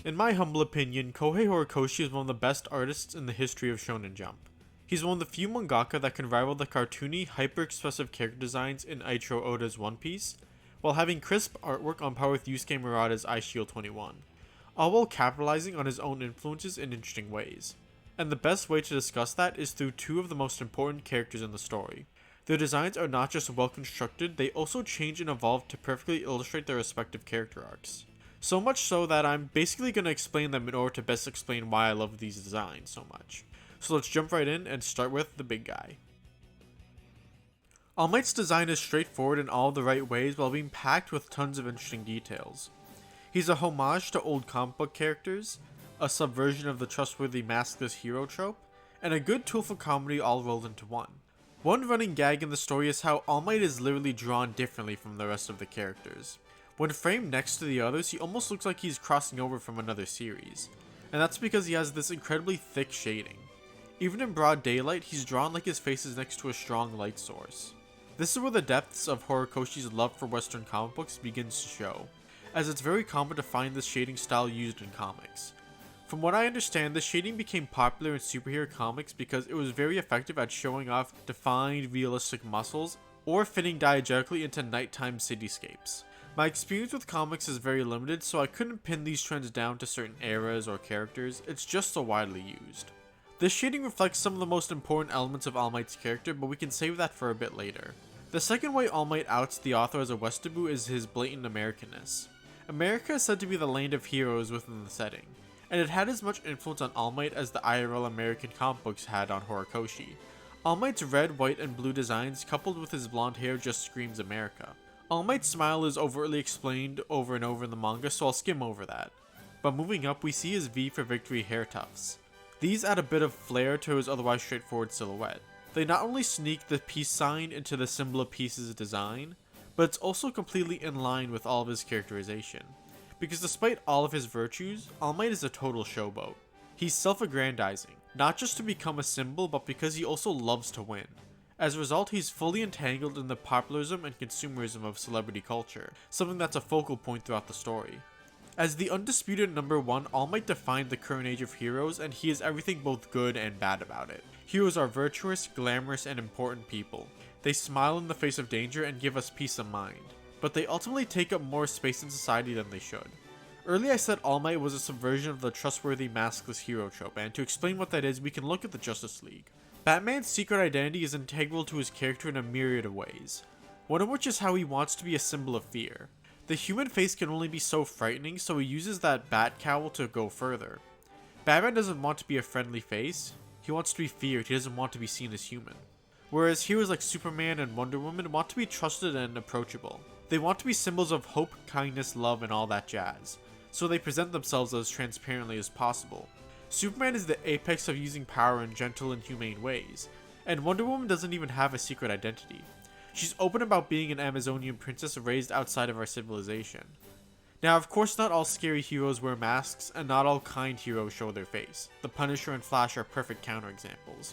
In my humble opinion, Kohei Horikoshi is one of the best artists in the history of Shonen Jump. He's one of the few mangaka that can rival the cartoony, hyper-expressive character designs in Eiichiro Oda's One Piece, while having crisp artwork on par with Yusuke Murata's Eyeshield 21, all while capitalizing on his own influences in interesting ways. And the best way to discuss that is through two of the most important characters in the story. Their designs are not just well constructed, they also change and evolve to perfectly illustrate their respective character arcs. So much so that I'm basically going to explain them in order to best explain why I love these designs so much. So let's jump right in and start with the big guy. All Might's design is straightforward in all the right ways while being packed with tons of interesting details. He's a homage to old comic book characters, a subversion of the trustworthy maskless hero trope, and a good tool for comedy all rolled into one. One running gag in the story is how All Might is literally drawn differently from the rest of the characters. When framed next to the others, he almost looks like he's crossing over from another series, and that's because he has this incredibly thick shading. Even in broad daylight, he's drawn like his face is next to a strong light source. This is where the depths of Horikoshi's love for Western comic books begins to show, as it's very common to find this shading style used in comics. From what I understand, this shading became popular in superhero comics because it was very effective at showing off defined, realistic muscles, or fitting diegetically into nighttime cityscapes. My experience with comics is very limited, so I couldn't pin these trends down to certain eras or characters, it's just so widely used. This shading reflects some of the most important elements of All Might's character, but we can save that for a bit later. The second way All Might outs the author as a Westerbu is his blatant Americanness. America is said to be the land of heroes within the setting, and it had as much influence on All Might as the IRL American comic books had on Horikoshi. All Might's red, white, and blue designs coupled with his blonde hair just screams America. All Might's smile is overtly explained over and over in the manga, so I'll skim over that. But moving up, we see his V for victory hair tufts. These add a bit of flair to his otherwise straightforward silhouette. They not only sneak the peace sign into the symbol of peace's design, but it's also completely in line with all of his characterization. Because despite all of his virtues, All Might is a total showboat. He's self-aggrandizing, not just to become a symbol, but because he also loves to win. As a result, he's fully entangled in the popularism and consumerism of celebrity culture, something that's a focal point throughout the story. As the undisputed number one, All Might defined the current age of heroes, and he is everything both good and bad about it. Heroes are virtuous, glamorous, and important people. They smile in the face of danger and give us peace of mind, but they ultimately take up more space in society than they should. Earlier I said All Might was a subversion of the trustworthy maskless hero trope, and to explain what that is, we can look at the Justice League. Batman's secret identity is integral to his character in a myriad of ways, one of which is how he wants to be a symbol of fear. The human face can only be so frightening, so he uses that bat cowl to go further. Batman doesn't want to be a friendly face, he wants to be feared, he doesn't want to be seen as human. Whereas heroes like Superman and Wonder Woman want to be trusted and approachable. They want to be symbols of hope, kindness, love, and all that jazz, so they present themselves as transparently as possible. Superman is the apex of using power in gentle and humane ways, and Wonder Woman doesn't even have a secret identity. She's open about being an Amazonian princess raised outside of our civilization. Now, of course, not all scary heroes wear masks, and not all kind heroes show their face. The Punisher and Flash are perfect counterexamples.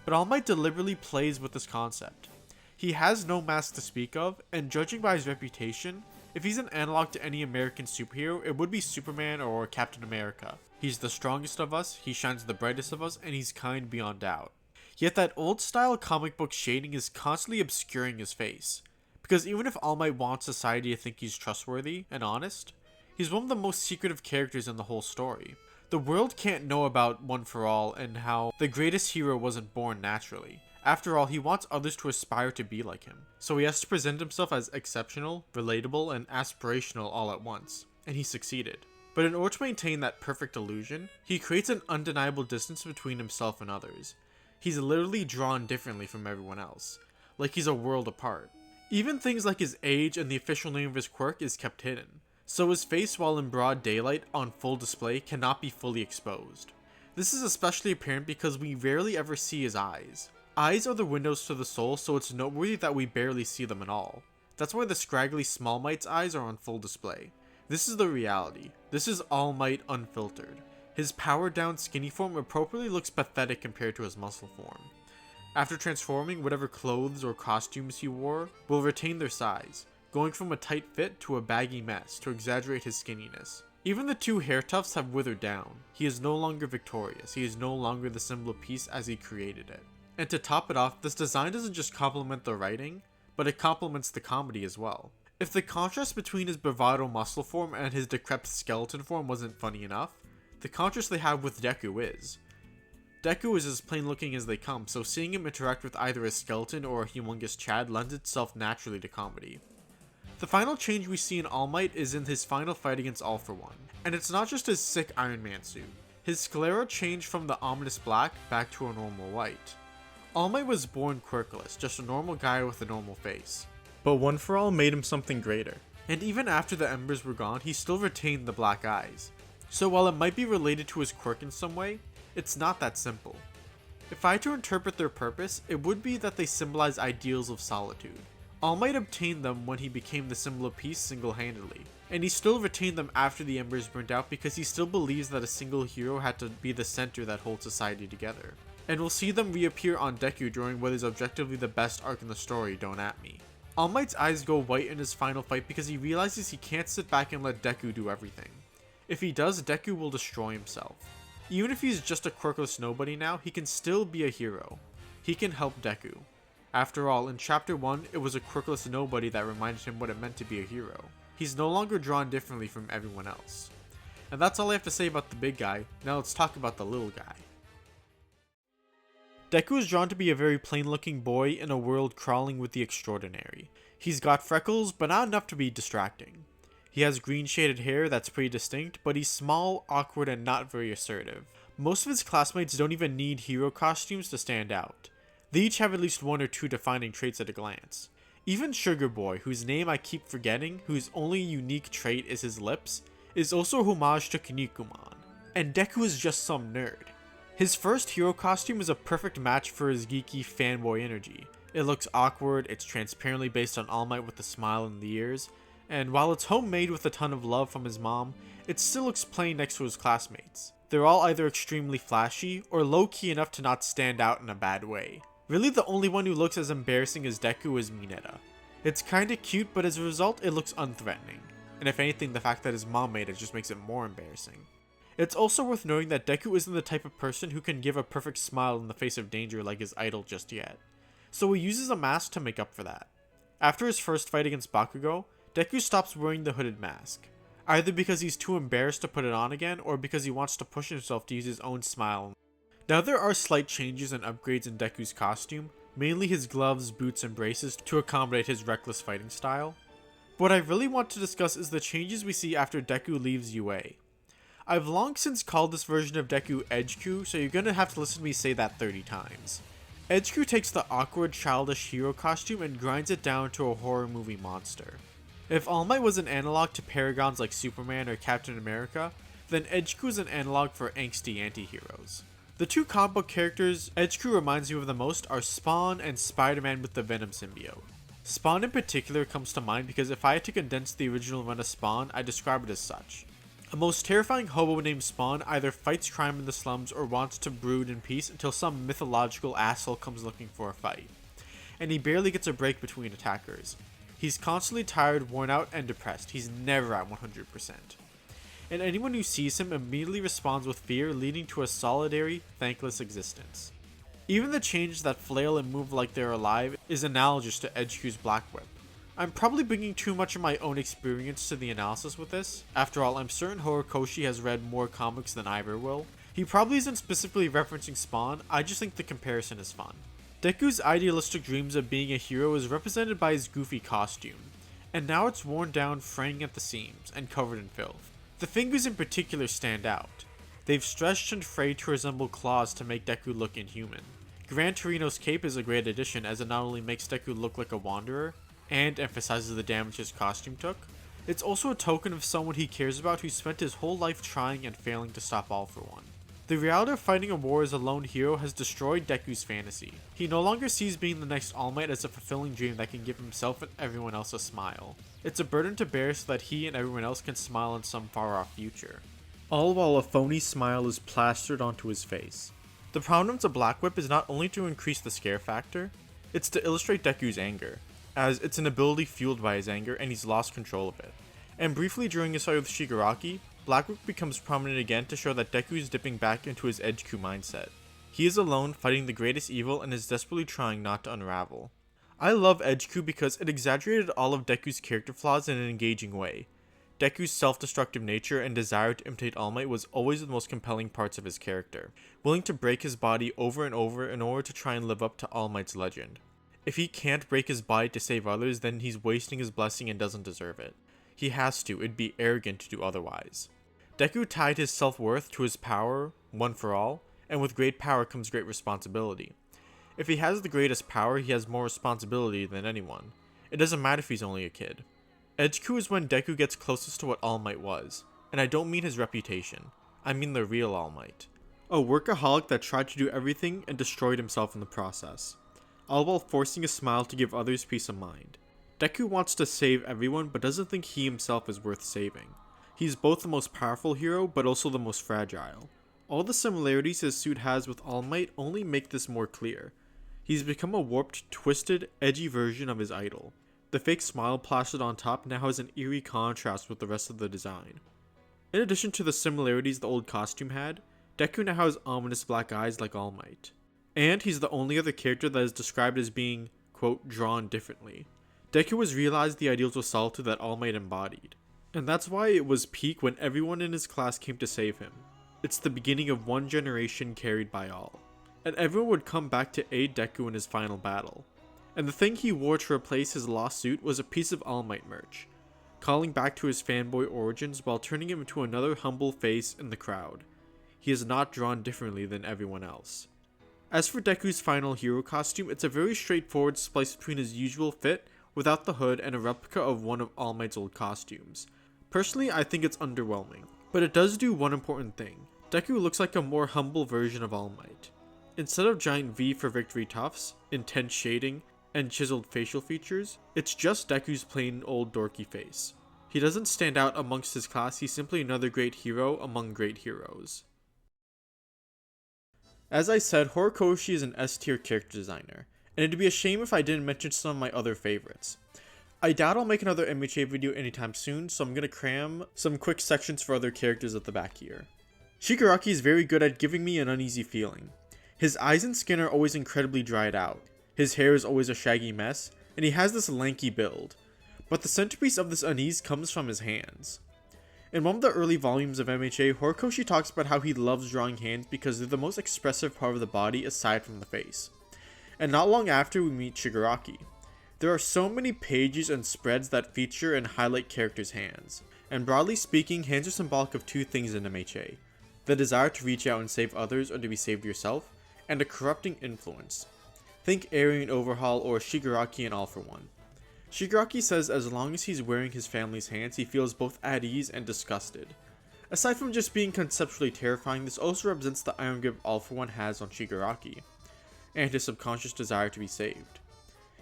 But All Might deliberately plays with this concept. He has no mask to speak of, and judging by his reputation, if he's an analog to any American superhero, it would be Superman or Captain America. He's the strongest of us, he shines the brightest of us, and he's kind beyond doubt. Yet that old style comic book shading is constantly obscuring his face. Because even if All Might wants society to think he's trustworthy and honest, he's one of the most secretive characters in the whole story. The world can't know about One for All and how the greatest hero wasn't born naturally. After all, he wants others to aspire to be like him. So he has to present himself as exceptional, relatable, and aspirational all at once. And he succeeded. But in order to maintain that perfect illusion, he creates an undeniable distance between himself and others. He's literally drawn differently from everyone else, like he's a world apart. Even things like his age and the official name of his quirk is kept hidden, so his face while in broad daylight on full display cannot be fully exposed. This is especially apparent because we rarely ever see his eyes. Eyes are the windows to the soul, so it's noteworthy that we barely see them at all. That's why the scraggly Small Might's eyes are on full display. This is the reality. This is All Might unfiltered. His powered down skinny form appropriately looks pathetic compared to his muscle form. After transforming, whatever clothes or costumes he wore will retain their size. going from a tight fit to a baggy mess to exaggerate his skinniness. Even the two hair tufts have withered down. He is no longer victorious, he is no longer the symbol of peace as he created it. And to top it off, this design doesn't just complement the writing, but it complements the comedy as well. If the contrast between his bravado muscle form and his decrepit skeleton form wasn't funny enough, the contrast they have with Deku is. Deku is as plain looking as they come, so seeing him interact with either a skeleton or a humongous Chad lends itself naturally to comedy. The final change we see in All Might is in his final fight against All For One, and it's not just his sick Iron Man suit. His sclera changed from the ominous black back to a normal white. All Might was born quirkless, just a normal guy with a normal face. But One For All made him something greater, and even after the embers were gone, he still retained the black eyes. So while it might be related to his quirk in some way, it's not that simple. If I had to interpret their purpose, it would be that they symbolize ideals of solitude. All Might obtained them when he became the symbol of peace single-handedly, and he still retained them after the embers burned out because he still believes that a single hero had to be the center that holds society together. And we'll see them reappear on Deku during what is objectively the best arc in the story, Don't At Me. All Might's eyes go white in his final fight because he realizes he can't sit back and let Deku do everything. If he does, Deku will destroy himself. Even if he's just a quirkless nobody now, he can still be a hero. He can help Deku. After all, in Chapter 1, it was a quirkless nobody that reminded him what it meant to be a hero. He's no longer drawn differently from everyone else. And that's all I have to say about the big guy. Now let's talk about the little guy. Deku is drawn to be a very plain looking boy in a world crawling with the extraordinary. He's got freckles, but not enough to be distracting. He has green shaded hair that's pretty distinct, but he's small, awkward, and not very assertive. Most of his classmates don't even need hero costumes to stand out. They each have at least one or two defining traits at a glance. Even Sugar Boy, whose name I keep forgetting, whose only unique trait is his lips, is also a homage to Kinnikuman. And Deku is just some nerd. His first hero costume is a perfect match for his geeky fanboy energy. It looks awkward, it's transparently based on All Might with a smile in the ears, and while it's homemade with a ton of love from his mom, it still looks plain next to his classmates. They're all either extremely flashy, or low-key enough to not stand out in a bad way. Really, the only one who looks as embarrassing as Deku is Mineta. It's kinda cute, but as a result, it looks unthreatening. And if anything, the fact that his mom made it just makes it more embarrassing. It's also worth noting that Deku isn't the type of person who can give a perfect smile in the face of danger like his idol just yet. So he uses a mask to make up for that. After his first fight against Bakugo, Deku stops wearing the hooded mask. Either because he's too embarrassed to put it on again, or because he wants to push himself to use his own smile. Now there are slight changes and upgrades in Deku's costume, mainly his gloves, boots, and braces to accommodate his reckless fighting style. What I really want to discuss is the changes we see after Deku leaves UA. I've long since called this version of Deku Edgeku, so you're gonna have to listen to me say that 30 times. Edgeku takes the awkward, childish hero costume and grinds it down to a horror movie monster. If All Might was an analog to paragons like Superman or Captain America, then Edgeku is an analog for angsty anti-heroes. The two comic book characters Edgeku reminds me of the most are Spawn and Spider-Man with the Venom symbiote. Spawn in particular comes to mind because if I had to condense the original run of Spawn, I'd describe it as such. A most terrifying hobo named Spawn either fights crime in the slums or wants to brood in peace until some mythological asshole comes looking for a fight. And he barely gets a break between attackers. He's constantly tired, worn out, and depressed. He's never at 100%. And anyone who sees him immediately responds with fear, leading to a solitary, thankless existence. Even the changes that flail and move like they're alive is analogous to Edgeku's Black Whip. I'm probably bringing too much of my own experience to the analysis with this. After all, I'm certain Horikoshi has read more comics than I ever will. He probably isn't specifically referencing Spawn, I just think the comparison is fun. Deku's idealistic dreams of being a hero is represented by his goofy costume, and now it's worn down, fraying at the seams, and covered in filth. The fingers in particular stand out. They've stretched and frayed to resemble claws to make Deku look inhuman. Gran Torino's cape is a great addition as it not only makes Deku look like a wanderer, and emphasizes the damage his costume took, it's also a token of someone he cares about who spent his whole life trying and failing to stop All For One. The reality of fighting a war as a lone hero has destroyed Deku's fantasy. He no longer sees being the next All Might as a fulfilling dream that can give himself and everyone else a smile. It's a burden to bear so that he and everyone else can smile in some far-off future. All while a phony smile is plastered onto his face. The prominence of Black Whip is not only to increase the scare factor, it's to illustrate Deku's anger. as it's an ability fueled by his anger and he's lost control of it. And briefly during his fight with Shigaraki, Blackroot becomes prominent again to show that Deku is dipping back into his Edgeku mindset. He is alone fighting the greatest evil and is desperately trying not to unravel. I love Edgeku because it exaggerated all of Deku's character flaws in an engaging way. Deku's self-destructive nature and desire to imitate All Might was always the most compelling parts of his character, willing to break his body over and over in order to try and live up to All Might's legend. If he can't break his body to save others, then he's wasting his blessing and doesn't deserve it. He has to, it'd be arrogant to do otherwise. Deku tied his self-worth to his power, one for all, and with great power comes great responsibility. If he has the greatest power, he has more responsibility than anyone. It doesn't matter if he's only a kid. Edgeku is when Deku gets closest to what All Might was, and I don't mean his reputation, I mean the real All Might. A workaholic that tried to do everything and destroyed himself in the process, all while forcing a smile to give others peace of mind. Deku wants to save everyone but doesn't think he himself is worth saving. He's both the most powerful hero but also the most fragile. All the similarities his suit has with All Might only make this more clear. He's become a warped, twisted, edgy version of his idol. The fake smile plastered on top now has an eerie contrast with the rest of the design. In addition to the similarities the old costume had, Deku now has ominous black eyes like All Might. And he's the only other character that is described as being, quote, drawn differently. Deku has realized the ideals of solitude that All Might embodied. And that's why it was peak when everyone in his class came to save him. It's the beginning of one generation carried by all. And everyone would come back to aid Deku in his final battle. And the thing he wore to replace his lost suit was a piece of All Might merch, calling back to his fanboy origins while turning him into another humble face in the crowd. He is not drawn differently than everyone else. As for Deku's final hero costume, it's a very straightforward splice between his usual fit without the hood and a replica of one of All Might's old costumes. Personally, I think it's underwhelming, but it does do one important thing. Deku looks like a more humble version of All Might. Instead of giant V for victory tufts, intense shading, and chiseled facial features, it's just Deku's plain old dorky face. He doesn't stand out amongst his class, he's simply another great hero among great heroes. As I said, Horikoshi is an S-tier character designer, and it'd be a shame if I didn't mention some of my other favorites. I doubt I'll make another MHA video anytime soon, so I'm gonna cram some quick sections for other characters at the back here. Shigaraki is very good at giving me an uneasy feeling. His eyes and skin are always incredibly dried out. His hair is always a shaggy mess, and he has this lanky build. But the centerpiece of this unease comes from his hands. In one of the early volumes of MHA, Horikoshi talks about how he loves drawing hands because they're the most expressive part of the body aside from the face. And not long after, we meet Shigaraki. There are so many pages and spreads that feature and highlight characters' hands. And broadly speaking, hands are symbolic of two things in MHA. The desire to reach out and save others or to be saved yourself, and a corrupting influence. Think Aryan Overhaul or Shigaraki in All for One. Shigaraki says as long as he's wearing his family's hands, he feels both at ease and disgusted. Aside from just being conceptually terrifying, this also represents the iron grip All for One has on Shigaraki, and his subconscious desire to be saved.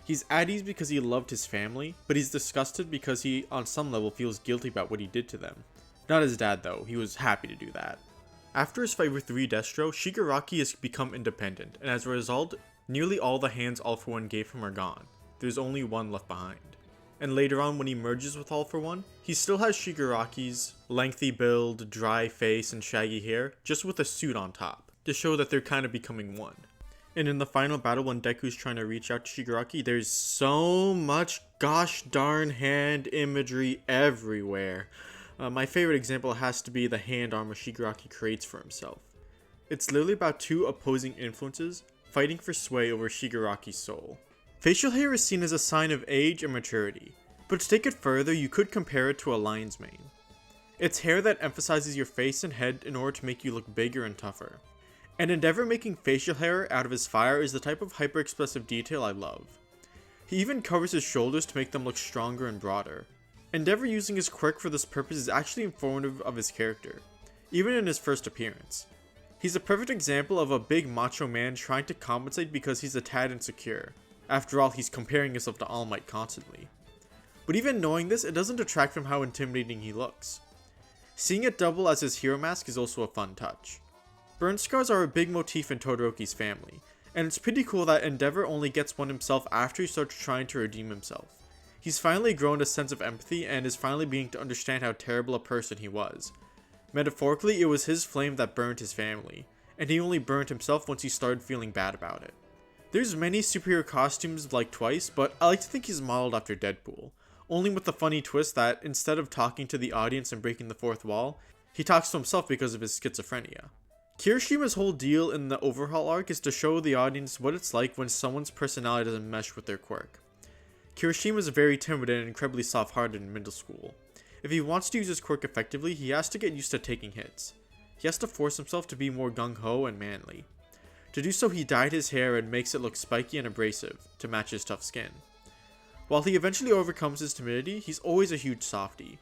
He's at ease because he loved his family, but he's disgusted because he, on some level, feels guilty about what he did to them. Not his dad though, he was happy to do that. After his fight with 3 Destro, Shigaraki has become independent, and as a result, nearly all the hands All for One gave him are gone. There's only one left behind. And later on when he merges with All for One, he still has Shigaraki's lengthy build, dry face, and shaggy hair, just with a suit on top, to show that they're kind of becoming one. And in the final battle when Deku's trying to reach out to Shigaraki, there's so much gosh darn hand imagery everywhere. My favorite example has to be the hand armor Shigaraki creates for himself. It's literally about two opposing influences fighting for sway over Shigaraki's soul. Facial hair is seen as a sign of age and maturity, but to take it further, you could compare it to a lion's mane. It's hair that emphasizes your face and head in order to make you look bigger and tougher. And Endeavor making facial hair out of his fire is the type of hyper-expressive detail I love. He even covers his shoulders to make them look stronger and broader. Endeavor using his quirk for this purpose is actually informative of his character, even in his first appearance. He's a perfect example of a big macho man trying to compensate because he's a tad insecure. After all, he's comparing himself to All Might constantly. But even knowing this, it doesn't detract from how intimidating he looks. Seeing it double as his hero mask is also a fun touch. Burn scars are a big motif in Todoroki's family, And it's pretty cool that Endeavor only gets one himself after he starts trying to redeem himself. He's finally grown a sense of empathy and is finally beginning to understand how terrible a person he was. Metaphorically, it was his flame that burned his family, and he only burned himself once he started feeling bad about it. There's many superhero costumes like Twice, but I like to think he's modeled after Deadpool, only with the funny twist that instead of talking to the audience and breaking the fourth wall, he talks to himself because of his schizophrenia. Kirishima's whole deal in the Overhaul arc is to show the audience what it's like when someone's personality doesn't mesh with their quirk. Kirishima is very timid and incredibly soft-hearted in middle school. If he wants to use his quirk effectively, he has to get used to taking hits. He has to force himself to be more gung-ho and manly. To do so, he dyed his hair and makes it look spiky and abrasive, to match his tough skin. While he eventually overcomes his timidity, he's always a huge softie,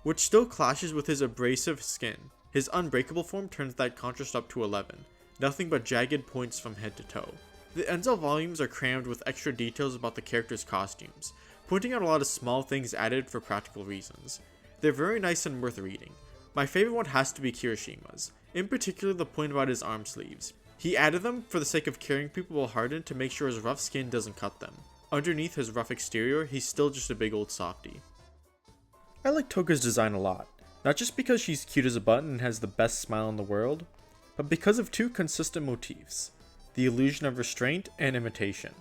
which still clashes with his abrasive skin. His unbreakable form turns that contrast up to 11, nothing but jagged points from head to toe. The Enzel volumes are crammed with extra details about the characters' costumes, pointing out a lot of small things added for practical reasons. They're very nice and worth reading. My favorite one has to be Kirishima's, in particular the point about his arm sleeves. He added them for the sake of carrying people while hardened to make sure his rough skin doesn't cut them. Underneath his rough exterior, he's still just a big old softie. I like Toga's design a lot, not just because she's cute as a button and has the best smile in the world, but because of two consistent motifs, the illusion of restraint and imitation.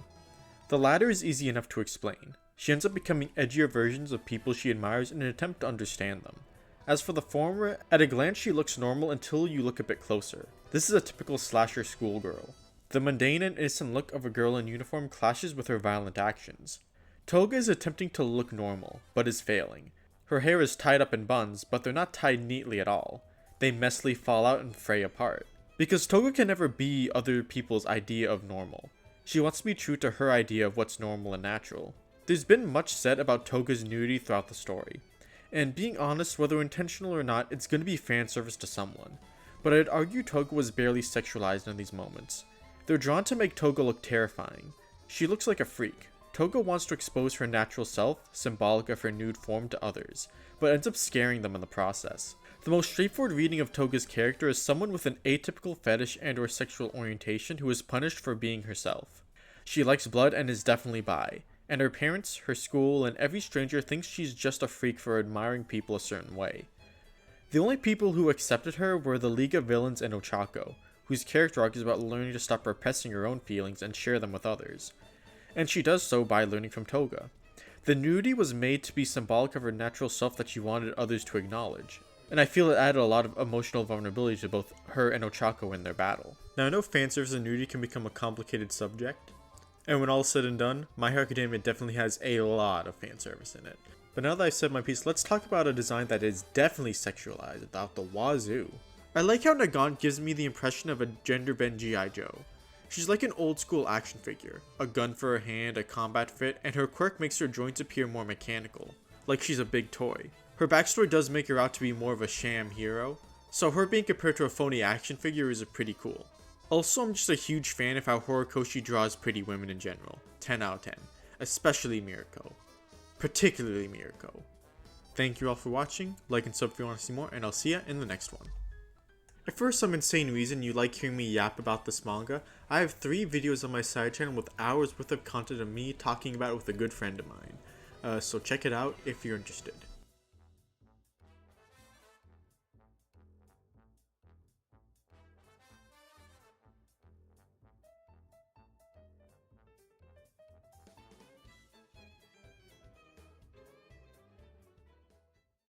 The latter is easy enough to explain. She ends up becoming edgier versions of people she admires in an attempt to understand them. As for the former, at a glance she looks normal until you look a bit closer. This is a typical slasher schoolgirl. The mundane and innocent look of a girl in uniform clashes with her violent actions. Toga is attempting to look normal, but is failing. Her hair is tied up in buns, but they're not tied neatly at all. They messily fall out and fray apart. Because Toga can never be other people's idea of normal. She wants to be true to her idea of what's normal and natural. There's been much said about Toga's nudity throughout the story. And being honest, whether intentional or not, it's going to be fan service to someone. But I'd argue Toga was barely sexualized in these moments. They're drawn to make Toga look terrifying. She looks like a freak. Toga wants to expose her natural self, symbolic of her nude form, to others, but ends up scaring them in the process. The most straightforward reading of Toga's character is someone with an atypical fetish and or sexual orientation who is punished for being herself. She likes blood and is definitely bi, and her parents, her school, and every stranger thinks she's just a freak for admiring people a certain way. The only people who accepted her were the League of Villains and Ochako, whose character arc is about learning to stop repressing her own feelings and share them with others. And she does so by learning from Toga. The nudity was made to be symbolic of her natural self that she wanted others to acknowledge, and I feel it added a lot of emotional vulnerability to both her and Ochako in their battle. Now I know fanservice and nudity can become a complicated subject, and when all is said and done, My Hero Academia definitely has a lot of fanservice in it. But now that I've said my piece, let's talk about a design that is definitely sexualized without the wazoo. I like how Nagant gives me the impression of a gender-bent G.I. Joe. She's like an old school action figure, a gun for her hand, a combat fit, and her quirk makes her joints appear more mechanical, like she's a big toy. Her backstory does make her out to be more of a sham hero, so her being compared to a phony action figure is pretty cool. Also, I'm just a huge fan of how Horikoshi draws pretty women in general, 10 out of 10, especially Mirko. Particularly Mirko. Thank you all for watching, like and sub if you want to see more, and I'll see ya in the next one. If for some insane reason you like hearing me yap about this manga, I have 3 videos on my side channel with hours worth of content of me talking about it with a good friend of mine. So check it out if you're interested.